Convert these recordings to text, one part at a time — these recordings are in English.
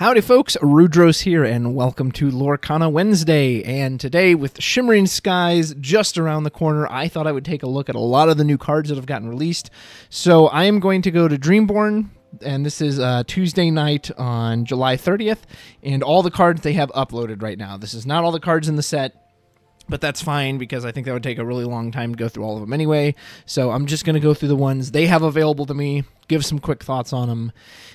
Howdy folks, Rudros here, and welcome to Lorcana Wednesday. And today, with Shimmering Skies just around the corner, I thought I would take a look at a lot of the new cards that have gotten released. So I am going to go to Dreamborn, and this is Tuesday night on July 30th, and all the cards they have uploaded right now. This is not all the cards in the set, but that's fine because I think that would take a really long time to go through all of them anyway. So I'm just going to go through the ones they have available to me, give some quick thoughts on them,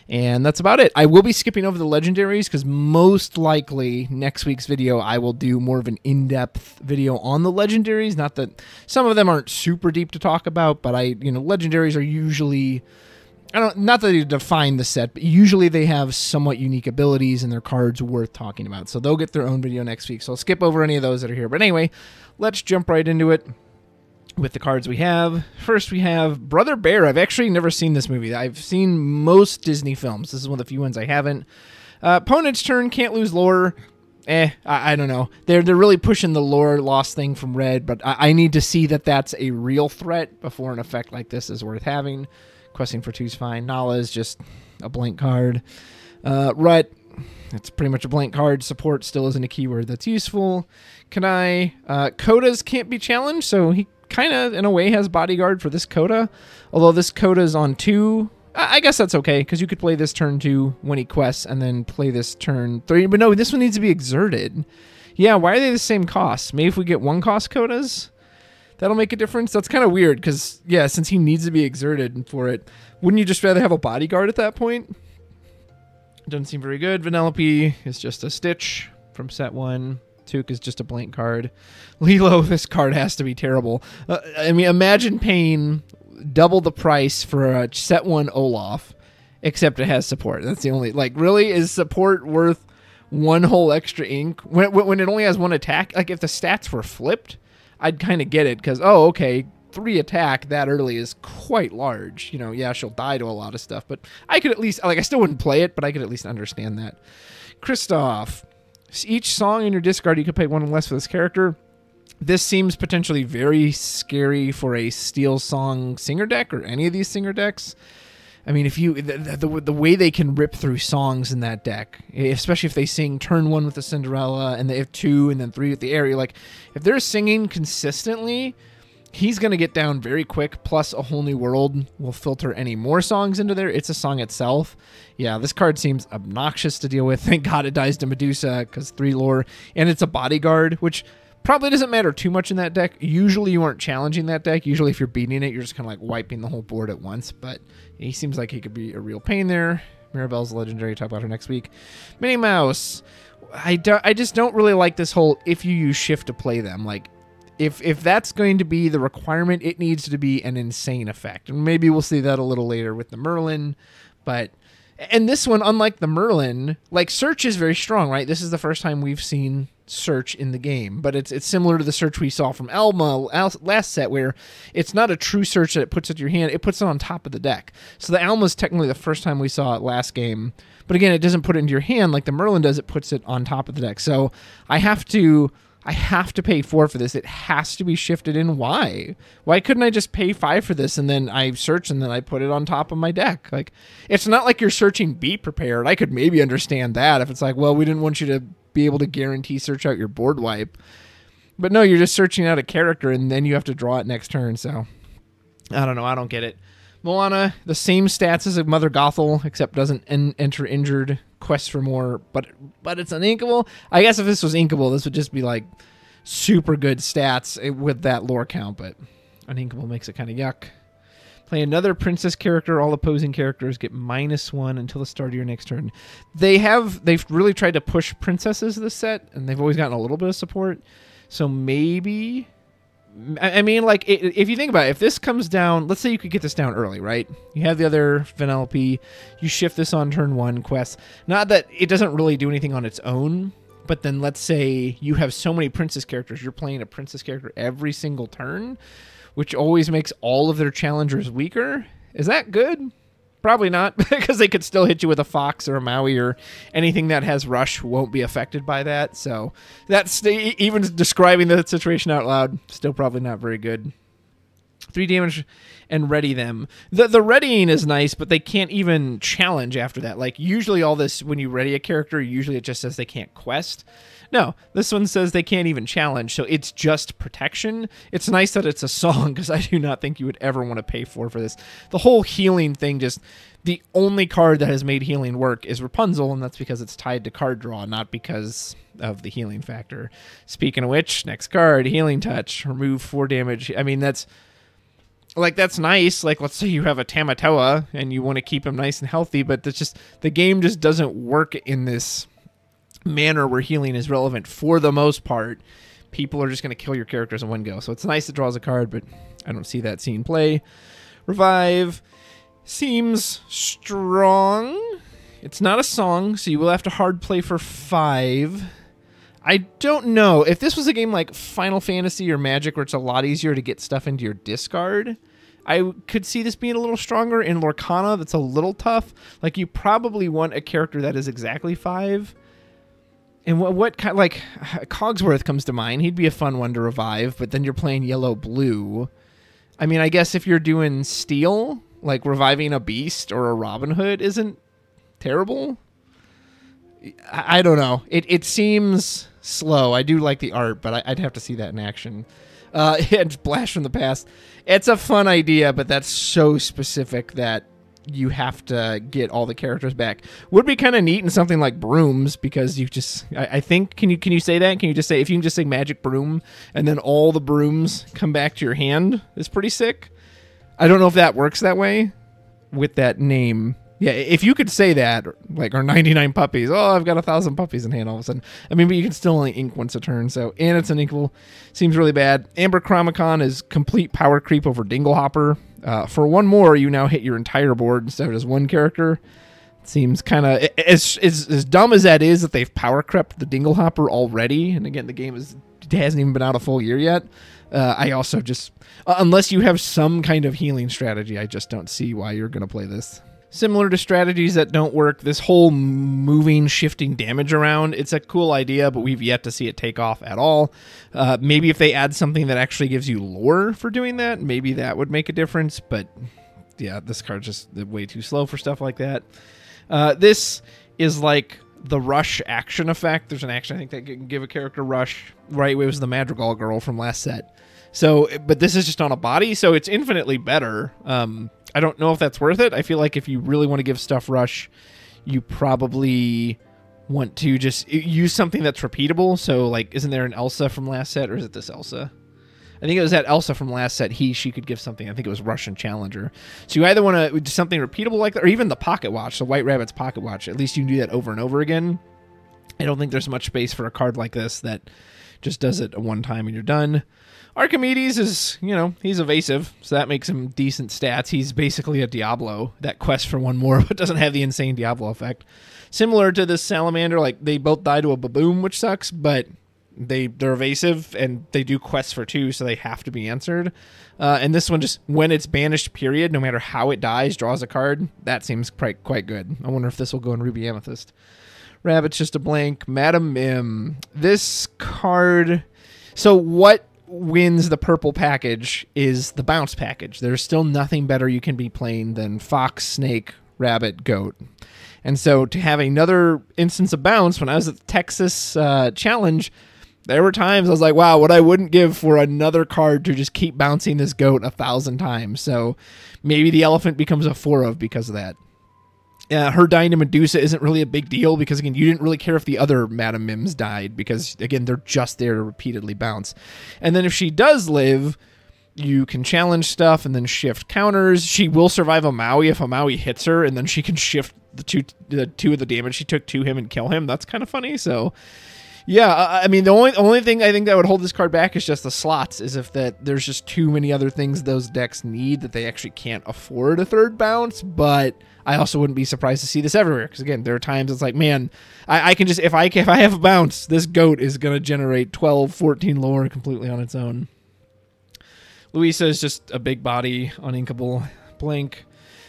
and that's about it. I will be skipping over the legendaries because most likely next week's video I will do more of an in-depth video on the legendaries. Not that some of them aren't super deep to talk about, but legendaries are usually, not that they define the set, but usually they have somewhat unique abilities and their cards worth talking about. So they'll get their own video next week. So I'll skip over any of those that are here. But anyway, let's jump right into it with the cards we have. First, we have Brother Bear. I've actually never seen this movie. I've seen most Disney films. This is one of the few ones I haven't. Opponent's turn, can't lose lore. I don't know. They're really pushing the lore loss thing from red, but I need to see that that's a real threat before an effect like this is worth having. Questing for 2's fine. Nala is just a blank card. Rut, it's pretty much a blank card. Support still isn't a keyword that's useful. Kanai, Kodas can't be challenged, so he kind of, in a way, has bodyguard for this Coda. Although this Coda's on 2. I guess that's okay, because you could play this turn 2 when he quests, and then play this turn 3. But no, this one needs to be exerted. Yeah, why are they the same cost? Maybe if we get 1-cost Codas, that'll make a difference. That's kind of weird, because, yeah, since he needs to be exerted for it, wouldn't you just rather have a bodyguard at that point? Doesn't seem very good. Vanellope is just a Stitch from set 1. Took is just a blank card. Lilo, this card has to be terrible. I mean, imagine paying double the price for a set 1 Olaf, except it has support. That's the only, really, is support worth one whole extra ink when it only has 1 attack? Like, if the stats were flipped, I'd kind of get it, because, oh, okay, 3 attack that early is quite large. You know, yeah, she'll die to a lot of stuff, but I could at least, I still wouldn't play it, but I could at least understand that. Kristoff. Each song in your discard, you could pay 1 less for this character. This seems potentially very scary for a Steel Song Singer deck, or any of these Singer decks. I mean, if you the way they can rip through songs in that deck, especially if they sing turn 1 with the Cinderella, and they have 2 and then 3 with the Ariel, if they're singing consistently, he's going to get down very quick, plus A Whole New World will filter any more songs into there. It's a song itself. Yeah, this card seems obnoxious to deal with. Thank God it dies to Medusa, because 3 lore, and it's a bodyguard, which probably doesn't matter too much in that deck. Usually you aren't challenging that deck. Usually if you're beating it, you're just kind of wiping the whole board at once, but he seems like he could be a real pain there. Mirabelle's legendary, talk about her next week. Minnie Mouse. I just don't really like this whole, if you use shift to play them, If that's going to be the requirement, it needs to be an insane effect. And maybe we'll see that a little later with the Merlin. And this one, unlike the Merlin, Search is very strong, right? This is the first time we've seen Search in the game. But it's similar to the Search we saw from Alma last set, where it's not a true Search that it puts it to your hand. It puts it on top of the deck. So the Alma is technically the first time we saw it last game. But again, it doesn't put it into your hand like the Merlin does. It puts it on top of the deck. So I have to pay 4 for this. It has to be shifted in. Why? Why couldn't I just pay 5 for this and then I search and then I put it on top of my deck? It's not like you're searching Be Prepared. I could maybe understand that if it's well, we didn't want you to be able to guarantee search out your board wipe. But no, you're just searching out a character and then you have to draw it next turn. So I don't know. I don't get it. Moana, the same stats as Mother Gothel, except doesn't enter injured, quest for more, but it's uninkable. I guess if this was inkable, this would just be super good stats with that lore count, but uninkable makes it kind of yuck. Play another princess character. All opposing characters get -1 until the start of your next turn. They've really tried to push princesses this set, and they've always gotten a little bit of support. So maybe, I mean, if you think about it, if this comes down, let's say you could get this down early, right? You have the other Vanellope, you shift this on turn 1 quest. Not that it doesn't really do anything on its own, but then let's say you have so many princess characters, you're playing a princess character every single turn, which always makes all of their challengers weaker. Is that good? Probably not, because they could still hit you with a Fox or a Maui, or anything that has Rush won't be affected by that. So that's, even describing the situation out loud, still probably not very good. 3 damage and ready them. The readying is nice, but they can't even challenge after that. Like, usually all this, when you ready a character, usually it just says they can't quest. No, this one says they can't even challenge, so it's just protection. It's nice that it's a song, because I do not think you would ever want to pay for this. The whole healing thing, just the only card that has made healing work is Rapunzel, and that's because it's tied to card draw, not because of the healing factor. Speaking of which, next card, Healing Touch. Remove 4 damage. I mean, that's nice. Like, let's say you have a Tamatoa and you want to keep him nice and healthy, but that's just, the game just doesn't work in this manner where healing is relevant for the most part. People are just going to kill your characters in one go. So it's nice it draws a card, but I don't see that scene play. Revive seems strong. It's not a song, so you will have to hard play for 5. I don't know. If this was a game like Final Fantasy or Magic where it's a lot easier to get stuff into your discard, I could see this being a little stronger. In Lorcana, that's a little tough. Like, you probably want a character that is exactly 5. And what kind, like, Cogsworth comes to mind. He'd be a fun one to revive, but then you're playing yellow-blue. I mean, I guess if you're doing steel, like reviving a Beast or a Robin Hood isn't terrible. I don't know. It seems slow. I do like the art, but I'd have to see that in action. And Blast from the Past. It's a fun idea, but that's so specific that you have to get all the characters back. Would be kind of neat in something like Brooms, because you just, I think, can you say that? Can you just say, if you can just say Magic Broom and then all the brooms come back to your hand, is pretty sick. I don't know if that works that way with that name. Yeah, if you could say that, like, or 99 puppies. Oh, I've got 1,000 puppies in hand all of a sudden. I mean, but you can still only ink once a turn, so, and it's uninkable. Seems really bad. Amber Chromicon is complete power creep over Dinglehopper. For 1 more, you now hit your entire board instead of just 1 character. It seems kind of, as dumb as that is, that they've power crept the Dinglehopper already. And again, the game hasn't even been out a full year yet. I also just, unless you have some kind of healing strategy, I just don't see why you're going to play this. Similar to strategies that don't work, this whole moving, shifting damage around, it's a cool idea, but we've yet to see it take off at all. Maybe if they add something that actually gives you lore for doing that, maybe that would make a difference, but yeah, this card's just way too slow for stuff like that. This is like the rush action effect. There's an action, I think, that can give a character rush. Right, it was the Madrigal girl from last set. So, but this is just on a body, so it's infinitely better. I don't know if that's worth it. I feel like if you really want to give stuff rush, you probably want to just use something that's repeatable. So, like, isn't there an Elsa from last set, or is it this Elsa? I think it was that Elsa from last set. She could give something. I think it was Russian Challenger. So you either want to do something repeatable like that, or even the Pocket Watch, the White Rabbit's Pocket Watch. At least you can do that over and over again. I don't think there's much space for a card like this that just does it one time and you're done. Archimedes is, he's evasive, so that makes him decent stats. He's basically a Diablo that quests for 1 more, but doesn't have the insane Diablo effect. Similar to this Salamander, like, they both die to a Baboom, which sucks, but they're evasive, and they do quests for 2, so they have to be answered. And this one, just when it's banished, period, no matter how it dies, draws a card. That seems quite good. I wonder if this will go in Ruby Amethyst. Rabbit's just a blank. Madam Mim. This card... So what wins the purple package is the bounce package. There's still nothing better you can be playing than Fox, Snake, Rabbit, Goat. And so to have another instance of bounce, when I was at the Texas Challenge, there were times I was like, wow, what I wouldn't give for another card to just keep bouncing this Goat 1,000 times. So maybe the Elephant becomes a 4 of because of that. Her dying to Medusa isn't really a big deal because, again, you didn't really care if the other Madam Mims died because, again, they're just there to repeatedly bounce. And then if she does live, you can challenge stuff and then shift counters. She will survive a Maui if a Maui hits her, and then she can shift the two of the damage she took to him and kill him. That's kind of funny. So, yeah, I mean, the only thing I think that would hold this card back is just the slots, is if that there's just too many other things those decks need that they actually can't afford a third bounce, but I also wouldn't be surprised to see this everywhere, because, again, there are times it's like, man, I can just, if I have a bounce, this Goat is going to generate 12, 14 lore completely on its own. Louisa is just a big body, uninkable, blink.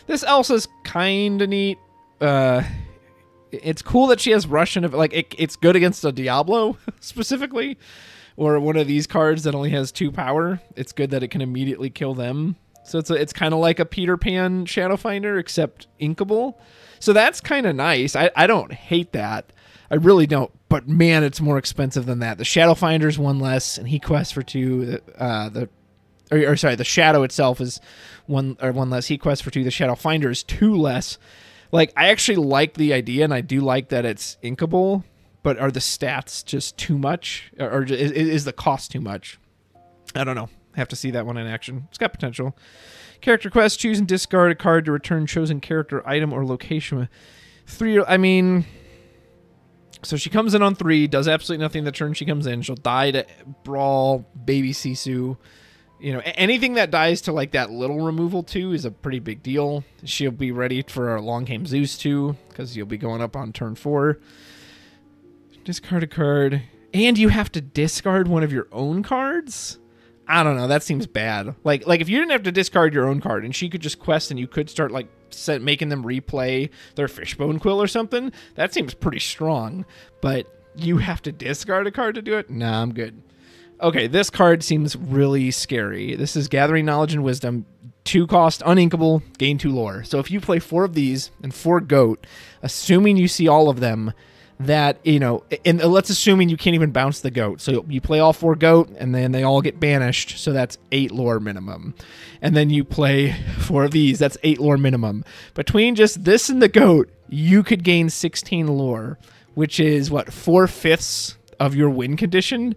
This Elsa's kind of neat. It's cool that she has Russian, like, it's good against a Diablo, specifically, or one of these cards that only has 2 power, it's good that it can immediately kill them. So it's kind of like a Peter Pan Shadowfinder, except inkable. So that's kind of nice. I don't hate that. I really don't. But man, it's more expensive than that. The Shadowfinder's 1 less, and he quests for 2. The Shadow itself is 1 less. He quests for 2. The Shadowfinder is 2 less. Like, I actually like the idea, and I do like that it's inkable. But are the stats just too much, or is the cost too much? I don't know. Have to see that one in action. It's got potential. Character quest: choose and discard a card to return chosen character, item, or location. 3. I mean, so she comes in on 3, does absolutely nothing the turn she comes in. She'll die to Brawl, Baby Sisu. You know, anything that dies to like that little removal 2 is a pretty big deal. She'll be ready for a Long Game Zeus 2 because you'll be going up on turn 4. Discard a card, and you have to discard one of your own cards. I don't know. That seems bad. Like if you didn't have to discard your own card and she could just quest and you could start like making them replay their Fishbone Quill or something, that seems pretty strong. But you have to discard a card to do it? Nah, I'm good. Okay, this card seems really scary. This is Gathering Knowledge and Wisdom. 2 cost, uninkable, gain 2 lore. So if you play 4 of these and 4 goat, assuming you see all of them, that, you know, and let's assuming you can't even bounce the goat. So you play all 4 goat, and then they all get banished, so that's 8 lore minimum. And then you play 4 of these, that's 8 lore minimum. Between just this and the goat, you could gain 16 lore, which is, what, 4/5 of your win condition?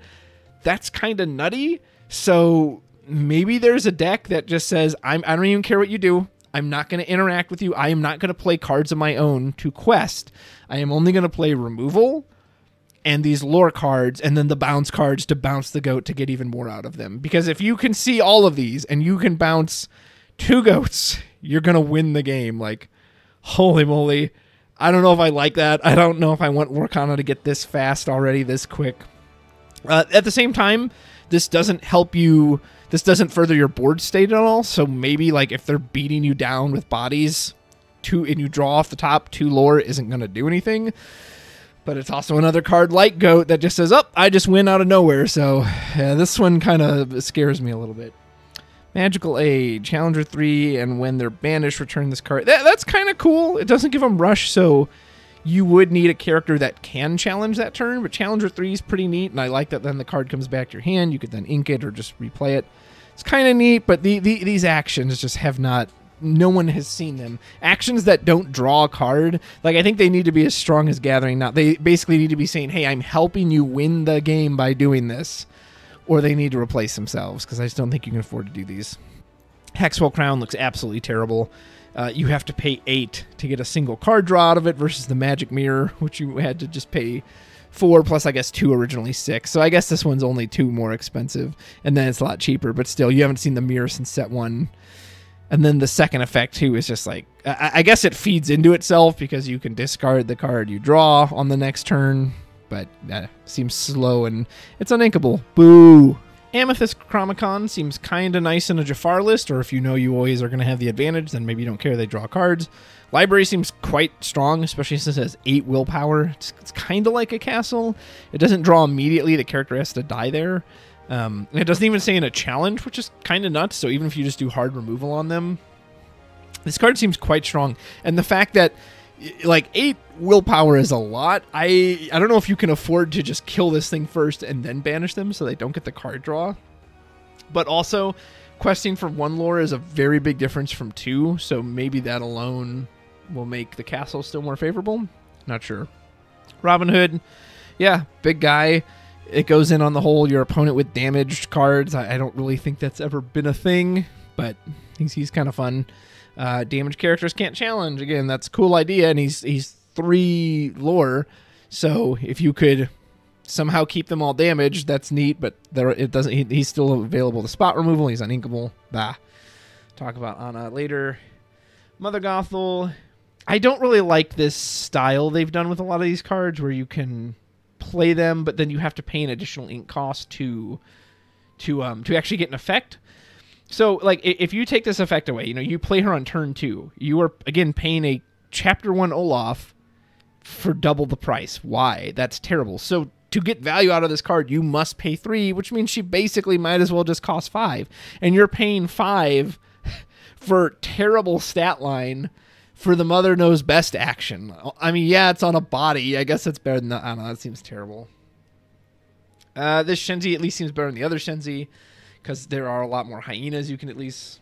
That's kind of nutty. So maybe there's a deck that just says, I don't even care what you do. I'm not going to interact with you. I am not going to play cards of my own to quest. I am only going to play removal and these lore cards and then the bounce cards to bounce the goat to get even more out of them. Because if you can see all of these and you can bounce 2 goats, you're going to win the game. Like, holy moly. I don't know if I like that. I don't know if I want Lorcana to get this fast already, this quick. At the same time, this doesn't help you. This doesn't further your board state at all. So maybe like if they're beating you down with bodies, 2 and you draw off the top, 2 lore isn't going to do anything. But it's also another card like Goat that just says, oh, I just win out of nowhere. So yeah, this one kind of scares me a little bit. Magical Aid, Challenger 3, and when they're banished, return this card. That's kind of cool. It doesn't give them rush, so you would need a character that can challenge that turn, but Challenger 3 is pretty neat, and I like that then the card comes back to your hand. You could then ink it or just replay it. It's kind of neat, but these actions just have not... No one has seen them. Actions that don't draw a card, like I think they need to be as strong as Gathering. Now they basically need to be saying, hey, I'm helping you win the game by doing this. Or they need to replace themselves, because I just don't think you can afford to do these. Hexwell Crown looks absolutely terrible. You have to pay 8 to get a single card draw out of it versus the Magic Mirror, which you had to just pay 4 plus, I guess, 2 originally 6. So I guess this one's only 2 more expensive, and then it's a lot cheaper. But still, you haven't seen the mirror since set 1. And then the second effect, too, is just like... I guess it feeds into itself because you can discard the card you draw on the next turn. But that seems slow and it's uninkable. Boo! Amethyst Chromicon seems kind of nice in a Jafar list, or if you know you always are going to have the advantage, then maybe you don't care they draw cards. Library seems quite strong, especially since it has 8 willpower. It's kind of like a castle. It doesn't draw immediately. The character has to die there. And it doesn't even say in a challenge, which is kind of nuts. So even if you just do hard removal on them, this card seems quite strong. And the fact that like 8 willpower is a lot. I don't know if you can afford to just kill this thing first and then banish them so they don't get the card draw. But also, questing for 1 lore is a very big difference from 2, so maybe that alone will make the castle still more favorable. Not sure. Robin Hood, yeah, big guy. It goes in on the whole your opponent with damaged cards. I don't really think that's ever been a thing, but he's kind of fun. Damaged characters can't challenge. Again, that's a cool idea, and he's 3 lore, so if you could somehow keep them all damaged, that's neat, but it doesn't. He's still available to spot removal. He's uninkable. Bah. Talk about Anna later. Mother Gothel. I don't really like this style they've done with a lot of these cards where you can play them, but then you have to pay an additional ink cost to actually get an effect. So, like, if you take this effect away, you play her on turn 2, you are, again, paying a Chapter 1 Olaf for double the price. Why? That's terrible. So, to get value out of this card, you must pay 3, which means she basically might as well just cost 5. And you're paying 5 for terrible stat line for the Mother Knows Best action. I mean, yeah, it's on a body. I guess it's better than that. I don't know. That seems terrible. This Shenzi at least seems better than the other Shenzi because there are a lot more hyenas you can at least...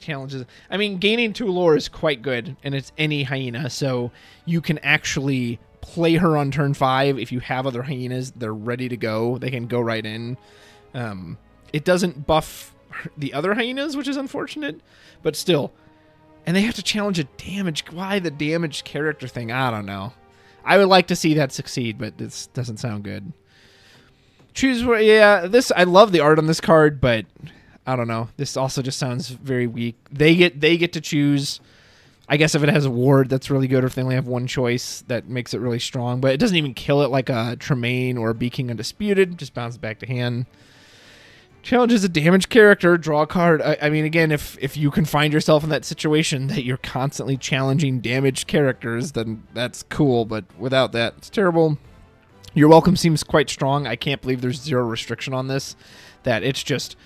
challenges. I mean, gaining 2 lore is quite good, and it's any hyena, so you can actually play her on turn 5. If you have other hyenas, they're ready to go. They can go right in. It doesn't buff the other hyenas, which is unfortunate, but still. And they have to challenge a damage. Why the damaged character thing? I don't know. I would like to see that succeed, but this doesn't sound good. Choose where, yeah, this, I love the art on this card, but I don't know. This also just sounds very weak. They get to choose. I guess if it has a ward, that's really good. Or if they only have one choice, that makes it really strong. But it doesn't even kill it like a Tremaine or a Bee King Undisputed. Just bounces back to hand. Challenges a damaged character. Draw a card. I mean, again, if you can find yourself in that situation that you're constantly challenging damaged characters, then that's cool. But without that, it's terrible. Your Welcome seems quite strong. I can't believe there's 0 restriction on this. That it's just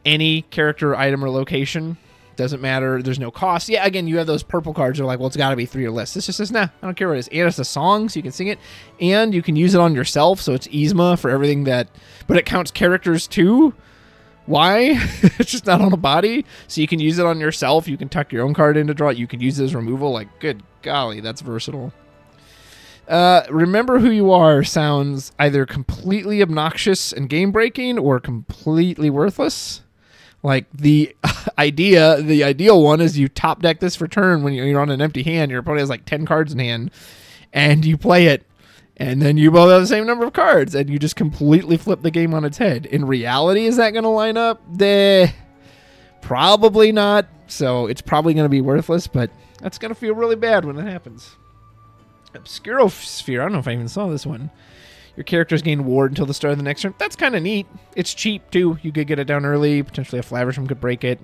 any character, item, or location. Doesn't matter. There's no cost. Yeah, again, you have those purple cards that are like, well, it's got to be 3 or less. This just says, nah, I don't care what it is. And it's a song, so you can sing it. And you can use it on yourself, so it's Yzma for everything that... But it counts characters, too. Why? It's just not on a body. So you can use it on yourself. You can tuck your own card in to draw it. You can use it as removal. Like, good golly, that's versatile. Remember Who You Are sounds either completely obnoxious and game-breaking or completely worthless. Like, the ideal one is you top deck this for turn when you're on an empty hand. Your opponent has like 10 cards in hand, and you play it, and then you both have the same number of cards, and you just completely flip the game on its head. In reality, is that going to line up? Probably not. So it's probably going to be worthless, but that's going to feel really bad when it happens. Obscurosphere. I don't know if I even saw this one. Your characters gain ward until the start of the next turn. That's kind of neat. It's cheap, too. You could get it down early. Potentially a Flaversome could break it.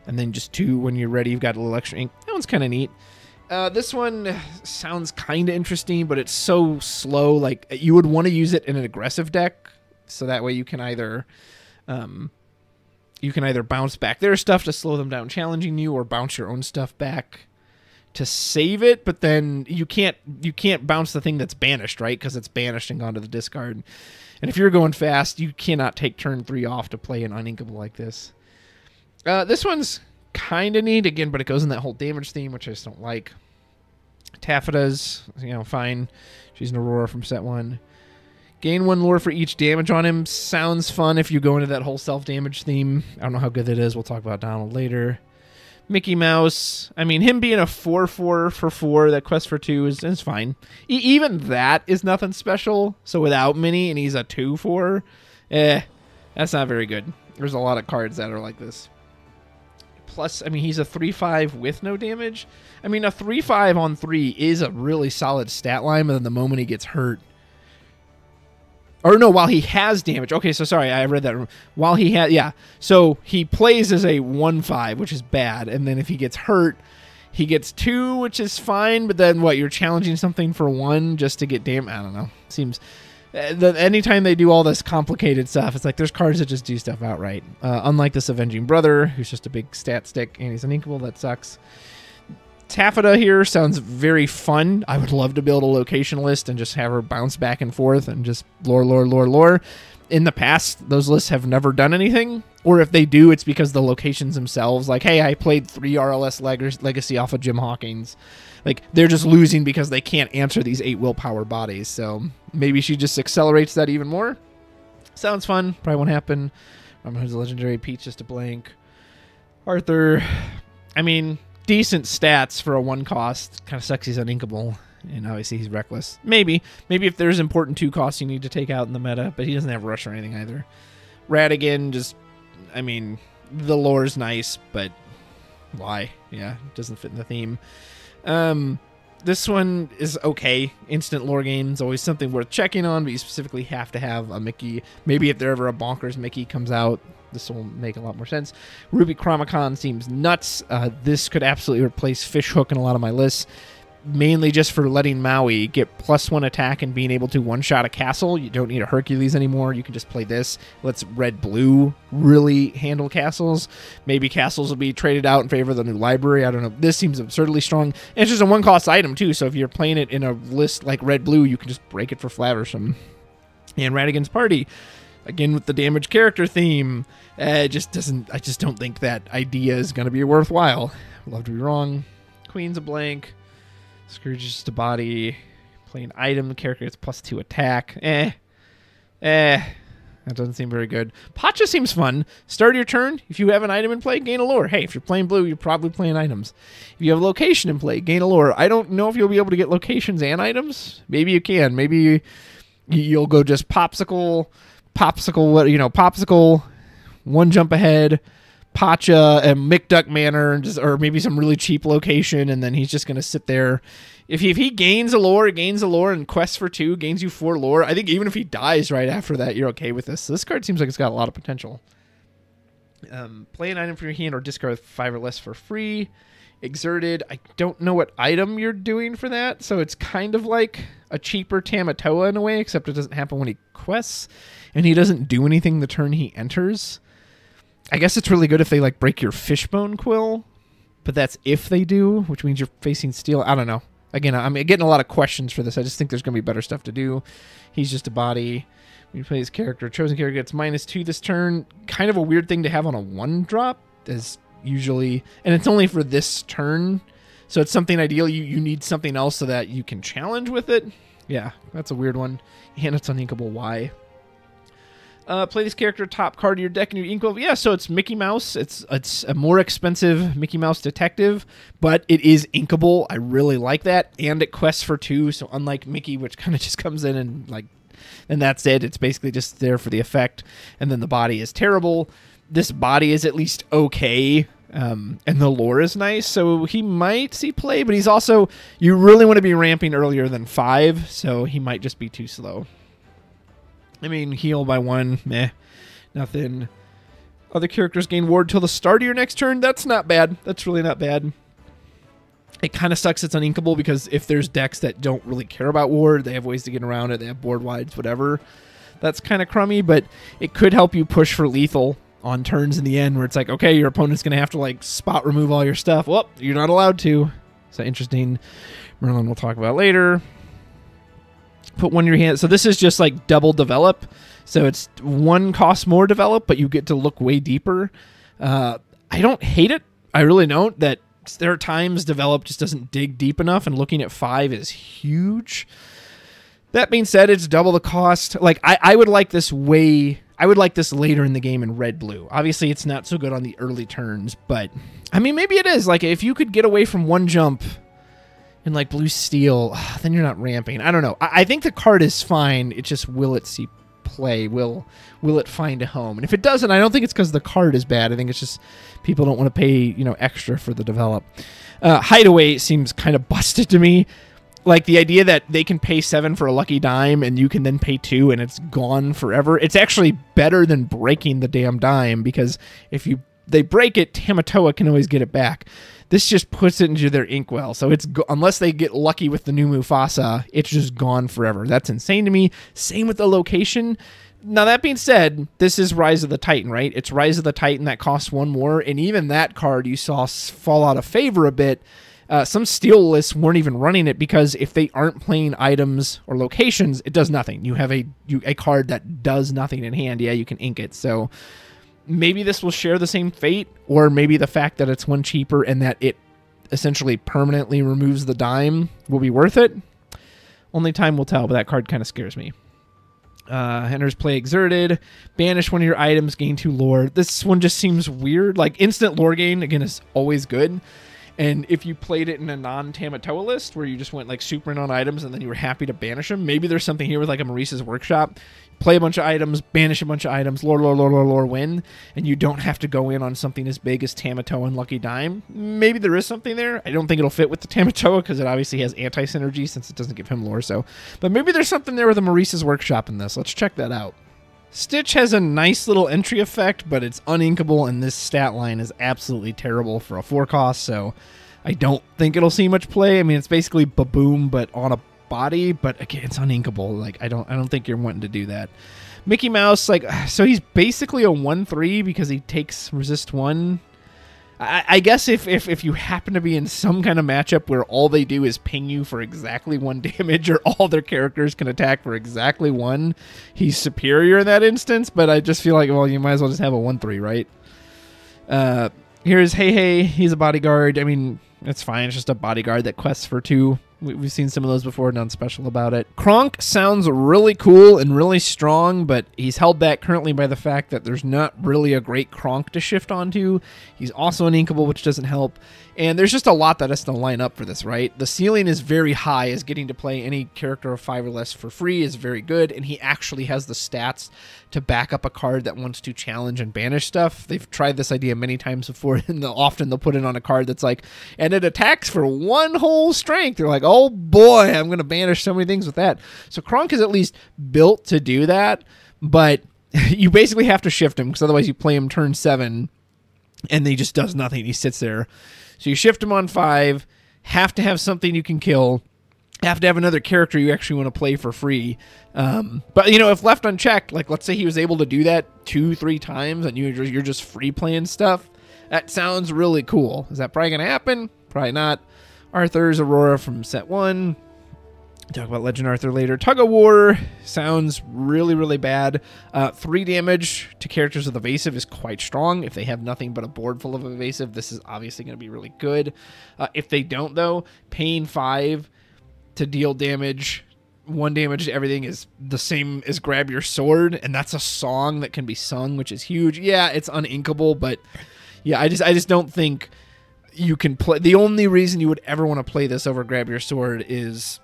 And then just 2 when you're ready. You've got a little extra ink. That one's kind of neat. This one sounds kind of interesting, but it's so slow. Like, you would want to use it in an aggressive deck. So that way you can either bounce back their stuff to slow them down challenging you, or bounce your own stuff back to save it, but then you can't bounce the thing that's banished, right? Because it's banished and gone to the discard. And if you're going fast, you cannot take turn 3 off to play an uninkable like this. This one's kind of neat, again, but it goes in that whole damage theme, which I just don't like. Taffeta's, fine. She's an Aurora from set 1. Gain 1 lore for each damage on him. Sounds fun if you go into that whole self-damage theme. I don't know how good that is. We'll talk about Donald later. Mickey Mouse, I mean, him being a 4/4 for 4, that quest for 2 is fine. Even that is nothing special. So without Minnie, and he's a 2/4, that's not very good. There's a lot of cards that are like this. Plus, I mean, he's a 3/5 with no damage. I mean, a 3/5 on 3 is a really solid stat line, but then the moment he gets hurt... Or no, while he has damage. Okay, so sorry, I read that wrong. While he has, yeah. So he plays as a 1/5, which is bad. And then if he gets hurt, he gets 2, which is fine. But then what, you're challenging something for 1 just to get damage? I don't know. Seems... anytime they do all this complicated stuff, it's like there's cards that just do stuff outright. Unlike this Avenging Brother, who's just a big stat stick, and he's uninkable. That sucks. Taffeta here sounds very fun. I would love to build a location list and just have her bounce back and forth and just lore. In the past, those lists have never done anything. Or if they do, it's because the locations themselves, like, hey, I played 3 RLS Legacy off of Jim Hawkins. Like, they're just losing because they can't answer these 8 willpower bodies. So maybe she just accelerates that even more. Sounds fun. Probably won't happen. Who's a legendary. Pete's just a blank. Arthur, I mean... decent stats for a 1 cost. Kind of sucks he's uninkable. And obviously he's reckless. Maybe if there's important 2 costs you need to take out in the meta, but he doesn't have rush or anything either. Radigan, just, I mean, the lore's nice, but why? Yeah, it doesn't fit in the theme. This one is okay. Instant lore gain is always something worth checking on, but you specifically have to have a Mickey. Maybe if there ever a bonkers Mickey comes out, this will make a lot more sense. Ruby Chromicon seems nuts. This could absolutely replace Fishhook in a lot of my lists. mainly just for letting Maui get +1 attack and being able to one-shot a castle. You don't need a Hercules anymore. You can just play this. Lets red-blue really handle castles. Maybe castles will be traded out in favor of the new library. I don't know. This seems absurdly strong. And it's just a one-cost item, too, so if you're playing it in a list like red-blue, you can just break it for Flaversome. And Ratigan's Party, again with the damage character theme, just doesn't. I just don't think that idea is going to be worthwhile. I'd love to be wrong. Queen's a blank. Scourge is just a body. Playing item, the character gets +2 attack. That doesn't seem very good. Pacha seems fun. Start your turn. If you have an item in play, gain a lore. Hey, if you're playing blue, you're probably playing items. If you have a location in play, gain a lore. I don't know if you'll be able to get locations and items. Maybe you can. Maybe you'll go just popsicle, one jump ahead, Pacha and McDuck Manor, or maybe some really cheap location, and then he's just going to sit there. If he gains a lore, and Quest for 2 gains you 4 lore. I think even if he dies right after that, you're okay with this. So this card seems like it's got a lot of potential. Play an item from your hand or discard 5 or less for free. Exerted. I don't know what item you're doing for that, so it's kind of like a cheaper Tamatoa in a way, except it doesn't happen when he quests, and he doesn't do anything the turn he enters. I guess it's really good if they like break your Fishbone Quill, but that's if they do, which means you're facing steel. I don't know. Again, I'm getting a lot of questions for this. I just think there's going to be better stuff to do. He's just a body. When you play his character, chosen character gets -2 this turn. Kind of a weird thing to have on a 1-drop, as usually, and it's only for this turn, so it's something ideal. You need something else so that you can challenge with it. Yeah, that's a weird one. And it's uninkable. Why? Play this character, top card of your deck, and your inkwell. Yeah, so it's Mickey Mouse. It's a more expensive Mickey Mouse detective, but it is inkable. I really like that, and it quests for 2. So unlike Mickey, which kind of just comes in and that's it. It's basically just there for the effect, and then the body is terrible. This body is at least okay, and the lore is nice, so he might see play. But he's also, you really want to be ramping earlier than 5, so he might just be too slow. I mean, heal by 1, meh, nothing. Other characters gain ward till the start of your next turn. That's not bad. That's really not bad. It kind of sucks it's uninkable, because if there's decks that don't really care about ward, they have ways to get around it. They have board wides, whatever. That's kind of crummy, but it could help you push for lethal on turns in the end, where it's like, okay, your opponent's going to have to like spot remove all your stuff. Well, you're not allowed to. So interesting. Merlin we'll talk about later. Put 1 in your hand. So this is just like double develop. So it's 1 costs more develop, but you get to look way deeper. I don't hate it. I really don't. That there are times develop just doesn't dig deep enough, and looking at 5 is huge. That being said, it's double the cost. Like I would like this later in the game in red-blue. Obviously, it's not so good on the early turns, but I mean, maybe it is. Like if you could get away from 1 jump in like blue steel, then you're not ramping. I don't know. I think the card is fine. It's just, will it see play? Will it find a home? And if it doesn't, I don't think it's because the card is bad. I think it's just people don't want to pay, extra for the develop. Hideaway seems kind of busted to me. Like the idea that they can pay 7 for a lucky dime and you can then pay 2 and it's gone forever. It's actually better than breaking the damn dime, because if they break it, Tamatoa can always get it back. This just puts it into their inkwell. So it's unless they get lucky with the new Mufasa, it's just gone forever. That's insane to me. Same with the location. Now, that being said, this is Rise of the Titan, right? It's Rise of the Titan that costs 1 more, and even that card you saw fall out of favor a bit. Some steel lists weren't even running it, because if they aren't playing items or locations, it does nothing. You have a card that does nothing in hand. Yeah, you can ink it. So maybe this will share the same fate, or maybe the fact that it's 1 cheaper and that it essentially permanently removes the dime will be worth it. Only time will tell, but that card kind of scares me. Enters play Exerted. Banish 1 of your items, gain 2 lore. This one just seems weird. Like instant lore gain, again, is always good. And if you played it in a non-Tamatoa list, where you just went like super in on items and then you were happy to banish them, maybe there's something here with like a Maurice's Workshop. Play a bunch of items, banish a bunch of items, lore, win, and you don't have to go in on something as big as Tamatoa and Lucky Dime. Maybe there is something there. I don't think it'll fit with the Tamatoa, because it obviously has anti-synergy since it doesn't give him lore. So, but maybe there's something there with a Maurice's Workshop in this. Let's check that out. Stitch has a nice little entry effect, but it's uninkable, and this stat line is absolutely terrible for a 4 cost, so I don't think it'll see much play. I mean, it's basically Baboom, but on a body, but again, it's uninkable. Like, I don't think you're wanting to do that. Mickey Mouse, like, so he's basically a 1/3 because he takes resist 1. I guess if you happen to be in some kind of matchup where all they do is ping you for exactly 1 damage, or all their characters can attack for exactly 1, he's superior in that instance. But I just feel like, well, you might as well just have a 1/3, right? Here's Hey Hey. He's a bodyguard. I mean, it's fine. It's just a bodyguard that quests for 2. We've seen some of those before, nothing special about it. Kronk sounds really cool and really strong, but he's held back currently by the fact that there's not really a great Kronk to shift onto. He's also uninkable, which doesn't help. And there's just a lot that has to line up for this, right? The ceiling is very high, as getting to play any character of 5 or less for free is very good, and he actually has the stats to back up a card that wants to challenge and banish stuff. They've tried this idea many times before, and often they'll put it on a card that's like, and it attacks for 1 whole strength. They're like, oh boy, I'm going to banish so many things with that. So Kronk is at least built to do that, but you basically have to shift him, because otherwise you play him turn 7, and he just does nothing. He sits there. So you shift him on 5, have to have something you can kill, have to have another character you actually want to play for free. But, you know, if left unchecked, like let's say he was able to do that 2-3 times and you're just free playing stuff, that sounds really cool. Is that probably going to happen? Probably not. Arthur's Aurora from set 1. Talk about Legend Arthur later. Tug of War sounds really, really bad. 3 damage to characters with evasive is quite strong. If they have nothing but a board full of evasive, this is obviously going to be really good. If they don't, though, paying 5 to deal damage, 1 damage to everything, is the same as Grab Your Sword, and that's a song that can be sung, which is huge. Yeah, it's uninkable, but yeah, I just don't think you can play. The only reason you would ever want to play this over Grab Your Sword is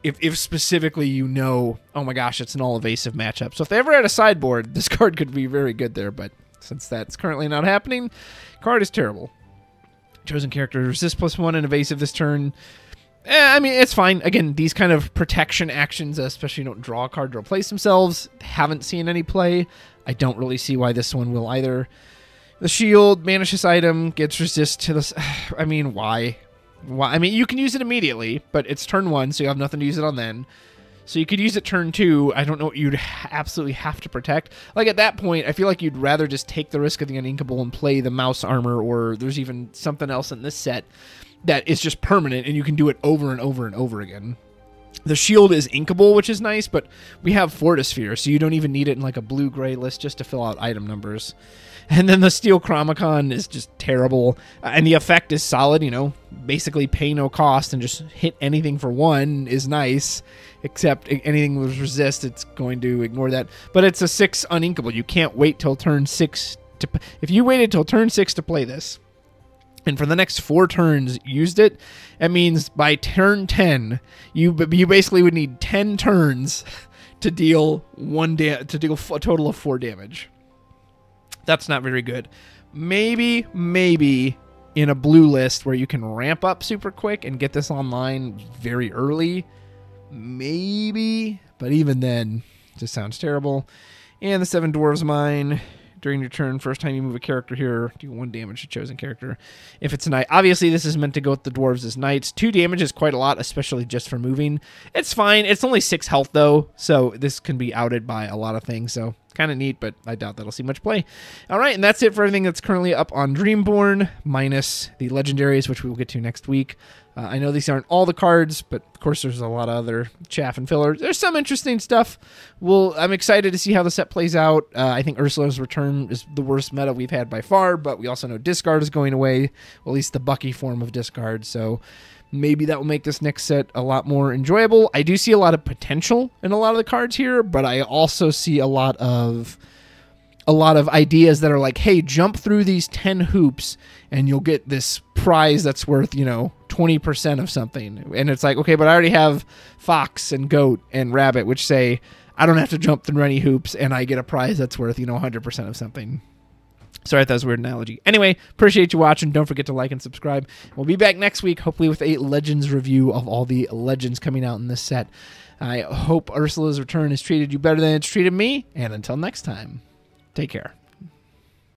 if specifically you know, oh my gosh, it's an all evasive matchup. So if they ever had a sideboard, this card could be very good there, but since that's currently not happening, card is terrible. Chosen character, resist +1 and evasive this turn. I mean, it's fine. Again, these kind of protection actions, especially you don't draw a card to replace themselves, haven't seen any play. I don't really see why this one will either. The shield, banish this item, gets resist to this. I mean, why? Why? I mean, you can use it immediately, but it's turn 1, so you have nothing to use it on then. So you could use it turn 2. I don't know what you'd absolutely have to protect. Like, at that point, I feel like you'd rather just take the risk of the uninkable and play the mouse armor, or there's even something else in this set that is just permanent, and you can do it over and over and over again. The shield is inkable, which is nice, but we have Fortisphere, so you don't even need it in like a blue-gray list just to fill out item numbers. And then the Steel Chromicon is just terrible, and the effect is solid, you know, basically pay no cost and just hit anything for 1 is nice, except anything with resist, it's going to ignore that. But it's a 6 uninkable. You can't wait till turn 6 to... If you waited till turn 6 to play this, and for the next 4 turns used it, that means by turn 10, you basically would need 10 turns to deal a total of 4 damage. That's not very good. Maybe in a blue list where you can ramp up super quick and get this online very early. Maybe, but even then, it just sounds terrible. And the 7 Dwarves Mine. During your turn, first time you move a character here, do 1 damage to chosen character. If it's a knight, obviously this is meant to go with the dwarves as knights. 2 damage is quite a lot, especially just for moving. It's fine. It's only 6 health though, so this can be outed by a lot of things. So kind of neat, but I doubt that'll see much play. All right, and that's it for everything that's currently up on Dreamborn, minus the legendaries, which we will get to next week. I know these aren't all the cards, but of course there's a lot of other chaff and filler. There's some interesting stuff. I'm excited to see how the set plays out. I think Ursula's Return is the worst meta we've had by far, but we also know discard is going away, well, at least the Bucky form of discard, so maybe that will make this next set a lot more enjoyable. I do see a lot of potential in a lot of the cards here, but I also see a lot of ideas that are like, hey, jump through these 10 hoops and you'll get this prize that's worth, 20% of something. And it's like, okay, but I already have Fox and Goat and Rabbit, which say I don't have to jump through any hoops and I get a prize that's worth, 100% of something. Sorry if that was a weird analogy. Anyway, appreciate you watching. Don't forget to like and subscribe. We'll be back next week, hopefully with a Legends review of all the Legends coming out in this set. I hope Ursula's Return has treated you better than it's treated me. And until next time, take care.